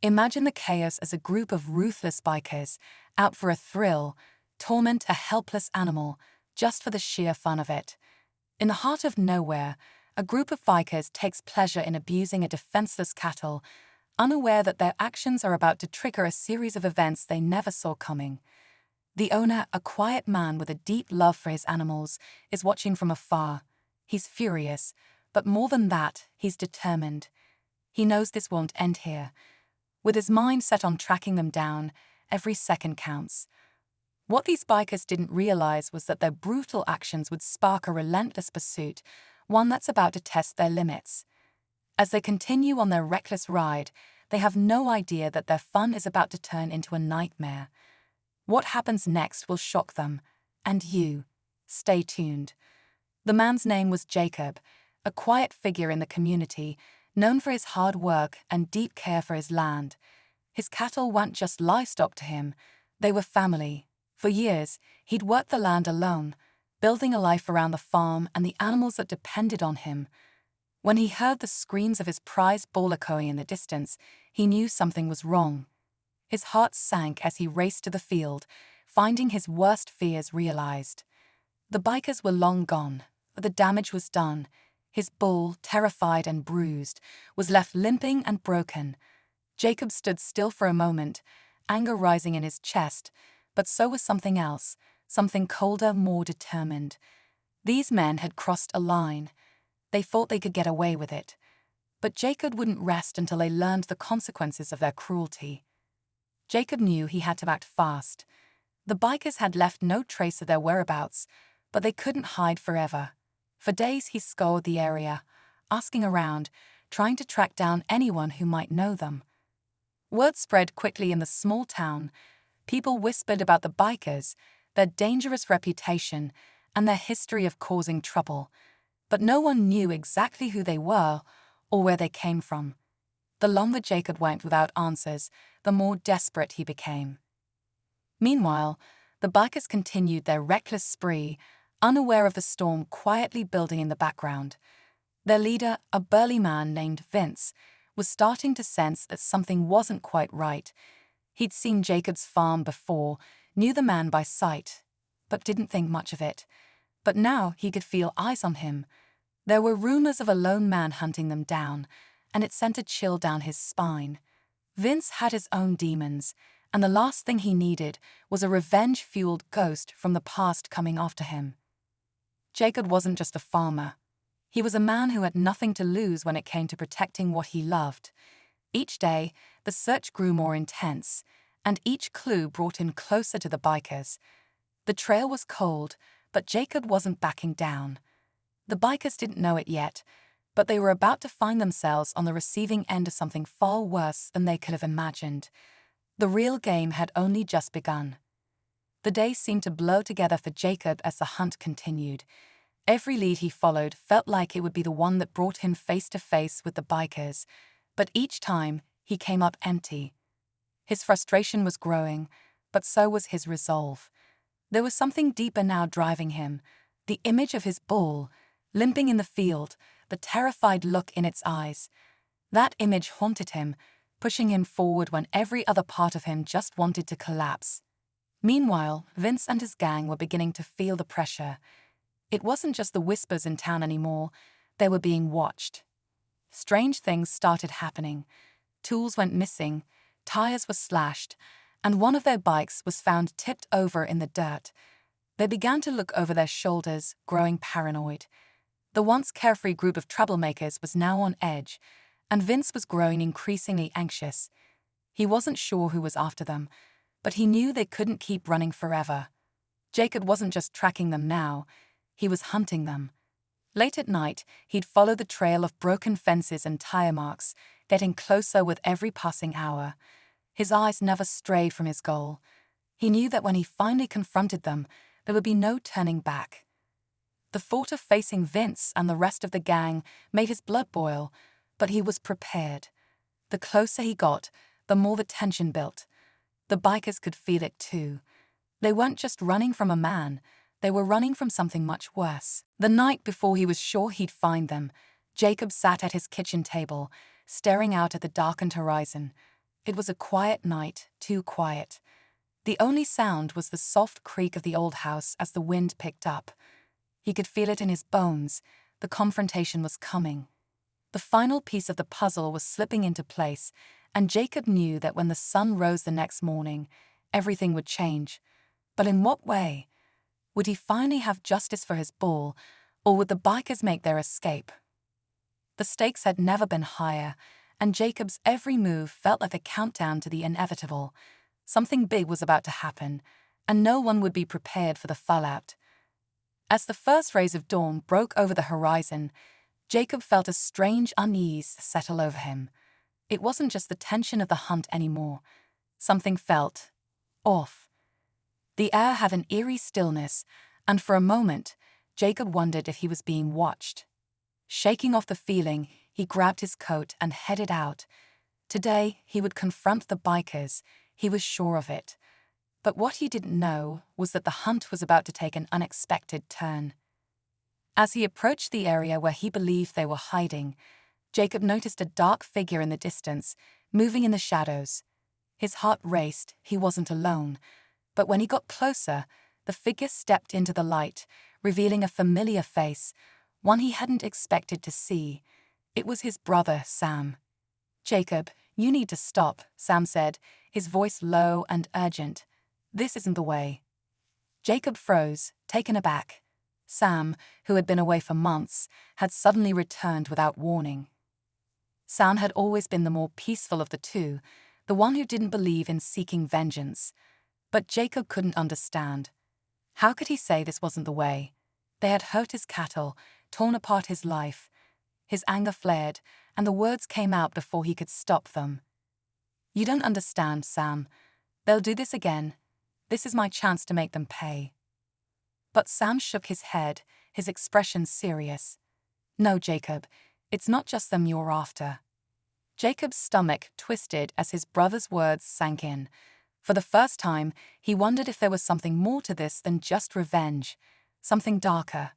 Imagine the chaos as a group of ruthless bikers out for a thrill, torment a helpless animal just for the sheer fun of it. In the heart of nowhere, a group of bikers takes pleasure in abusing a defenseless cattle, unaware that their actions are about to trigger a series of events they never saw coming. The owner, a quiet man with a deep love for his animals, is watching from afar. He's furious, but more than that, he's determined. He knows this won't end here. With his mind set on tracking them down, every second counts. What these bikers didn't realize was that their brutal actions would spark a relentless pursuit, one that's about to test their limits. As they continue on their reckless ride, they have no idea that their fun is about to turn into a nightmare. What happens next will shock them, and you. Stay tuned. The man's name was Jacob, a quiet figure in the community, known for his hard work and deep care for his land. His cattle weren't just livestock to him, they were family. For years, he'd worked the land alone, building a life around the farm and the animals that depended on him. When he heard the screams of his prized bull echoing in the distance, he knew something was wrong. His heart sank as he raced to the field, finding his worst fears realized. The bikers were long gone, but the damage was done. His bull, terrified and bruised, was left limping and broken. Jacob stood still for a moment, anger rising in his chest, but so was something else, something colder, more determined. These men had crossed a line. They thought they could get away with it. But Jacob wouldn't rest until they learned the consequences of their cruelty. Jacob knew he had to act fast. The bikers had left no trace of their whereabouts, but they couldn't hide forever. For days he scoured the area, asking around, trying to track down anyone who might know them. Word spread quickly in the small town. People whispered about the bikers, their dangerous reputation, and their history of causing trouble. But no one knew exactly who they were or where they came from. The longer Jacob went without answers, the more desperate he became. Meanwhile, the bikers continued their reckless spree, unaware of the storm quietly building in the background. Their leader, a burly man named Vince, was starting to sense that something wasn't quite right. He'd seen Jacob's farm before, knew the man by sight, but didn't think much of it. But now he could feel eyes on him. There were rumors of a lone man hunting them down, and it sent a chill down his spine. Vince had his own demons, and the last thing he needed was a revenge-fueled ghost from the past coming after him. Jacob wasn't just a farmer. He was a man who had nothing to lose when it came to protecting what he loved. Each day, the search grew more intense, and each clue brought him closer to the bikers. The trail was cold, but Jacob wasn't backing down. The bikers didn't know it yet, but they were about to find themselves on the receiving end of something far worse than they could have imagined. The real game had only just begun. The days seemed to blur together for Jacob as the hunt continued. Every lead he followed felt like it would be the one that brought him face to face with the bikers, but each time he came up empty. His frustration was growing, but so was his resolve. There was something deeper now driving him, the image of his bull, limping in the field, the terrified look in its eyes. That image haunted him, pushing him forward when every other part of him just wanted to collapse. Meanwhile, Vince and his gang were beginning to feel the pressure. It wasn't just the whispers in town anymore, they were being watched. Strange things started happening. Tools went missing, tires were slashed, and one of their bikes was found tipped over in the dirt. They began to look over their shoulders, growing paranoid. The once carefree group of troublemakers was now on edge, and Vince was growing increasingly anxious. He wasn't sure who was after them, but he knew they couldn't keep running forever. Jacob wasn't just tracking them now, he was hunting them. Late at night, he'd follow the trail of broken fences and tire marks, getting closer with every passing hour. His eyes never strayed from his goal. He knew that when he finally confronted them, there would be no turning back. The thought of facing Vince and the rest of the gang made his blood boil, but he was prepared. The closer he got, the more the tension built. The bikers could feel it too. They weren't just running from a man, they were running from something much worse. The night before he was sure he'd find them, Jacob sat at his kitchen table, staring out at the darkened horizon. It was a quiet night, too quiet. The only sound was the soft creak of the old house as the wind picked up. He could feel it in his bones. The confrontation was coming. The final piece of the puzzle was slipping into place, and Jacob knew that when the sun rose the next morning, everything would change. But in what way? Would he finally have justice for his bull, or would the bikers make their escape? The stakes had never been higher, and Jacob's every move felt like a countdown to the inevitable. Something big was about to happen, and no one would be prepared for the fallout. As the first rays of dawn broke over the horizon, Jacob felt a strange unease settle over him. It wasn't just the tension of the hunt anymore. Something felt off. The air had an eerie stillness, and for a moment, Jacob wondered if he was being watched. Shaking off the feeling, he grabbed his coat and headed out. Today, he would confront the bikers. He was sure of it. But what he didn't know was that the hunt was about to take an unexpected turn. As he approached the area where he believed they were hiding, Jacob noticed a dark figure in the distance, moving in the shadows. His heart raced. He wasn't alone. But when he got closer, the figure stepped into the light, revealing a familiar face, one he hadn't expected to see. It was his brother, Sam. "Jacob, you need to stop," Sam said, his voice low and urgent. "This isn't the way." Jacob froze, taken aback. Sam, who had been away for months, had suddenly returned without warning. Sam had always been the more peaceful of the two, the one who didn't believe in seeking vengeance. But Jacob couldn't understand. How could he say this wasn't the way? They had hurt his cattle, torn apart his life. His anger flared, and the words came out before he could stop them. "You don't understand, Sam. They'll do this again. This is my chance to make them pay." But Sam shook his head, his expression serious. "No, Jacob, it's not just them you're after." Jacob's stomach twisted as his brother's words sank in. For the first time, he wondered if there was something more to this than just revenge, something darker.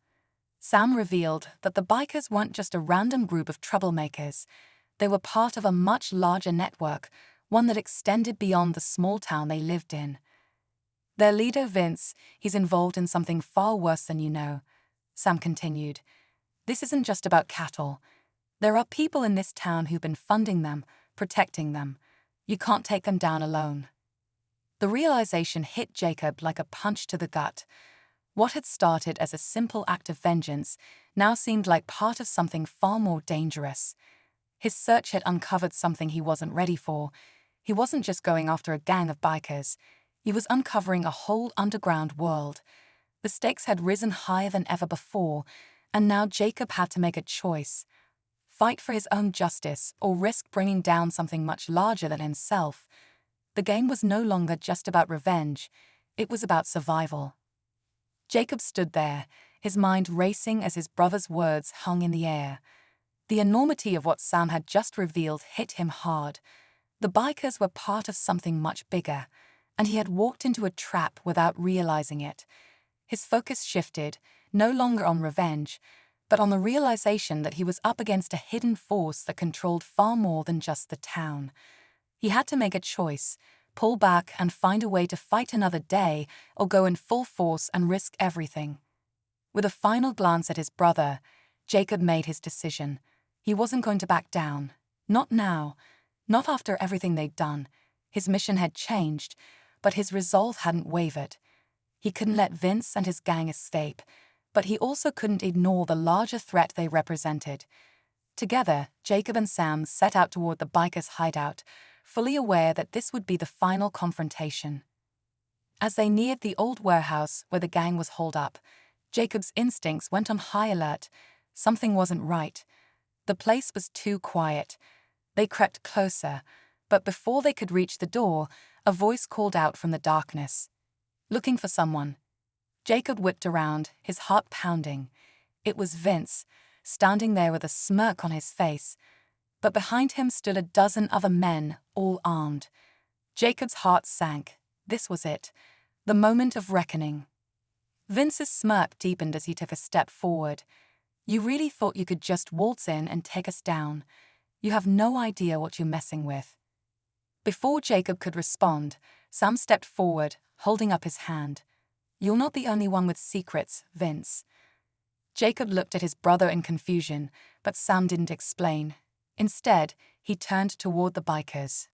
Sam revealed that the bikers weren't just a random group of troublemakers. They were part of a much larger network, one that extended beyond the small town they lived in. "Their leader, Vince, he's involved in something far worse than you know," Sam continued. "This isn't just about cattle. There are people in this town who've been funding them, protecting them. You can't take them down alone." The realization hit Jacob like a punch to the gut. What had started as a simple act of vengeance now seemed like part of something far more dangerous. His search had uncovered something he wasn't ready for. He wasn't just going after a gang of bikers. He was uncovering a whole underground world. The stakes had risen higher than ever before, and now Jacob had to make a choice. Fight for his own justice or risk bringing down something much larger than himself. The game was no longer just about revenge. It was about survival. Jacob stood there, his mind racing as his brother's words hung in the air. The enormity of what Sam had just revealed hit him hard. The bikers were part of something much bigger, and he had walked into a trap without realizing it. His focus shifted, no longer on revenge, but on the realization that he was up against a hidden force that controlled far more than just the town. He had to make a choice, pull back and find a way to fight another day, or go in full force and risk everything. With a final glance at his brother, Jacob made his decision. He wasn't going to back down. Not now. Not after everything they'd done. His mission had changed, but his resolve hadn't wavered. He couldn't let Vince and his gang escape, but he also couldn't ignore the larger threat they represented. Together, Jacob and Sam set out toward the bikers' hideout, fully aware that this would be the final confrontation. As they neared the old warehouse where the gang was holed up, Jacob's instincts went on high alert. Something wasn't right. The place was too quiet. They crept closer, but before they could reach the door, a voice called out from the darkness. "Looking for someone." Jacob whipped around, his heart pounding. It was Vince, standing there with a smirk on his face. But behind him stood a dozen other men, all armed. Jacob's heart sank. This was it, the moment of reckoning. Vince's smirk deepened as he took a step forward. "You really thought you could just waltz in and take us down? You have no idea what you're messing with." Before Jacob could respond, Sam stepped forward, holding up his hand. "You're not the only one with secrets, Vince." Jacob looked at his brother in confusion, but Sam didn't explain. Instead, he turned toward the bikers.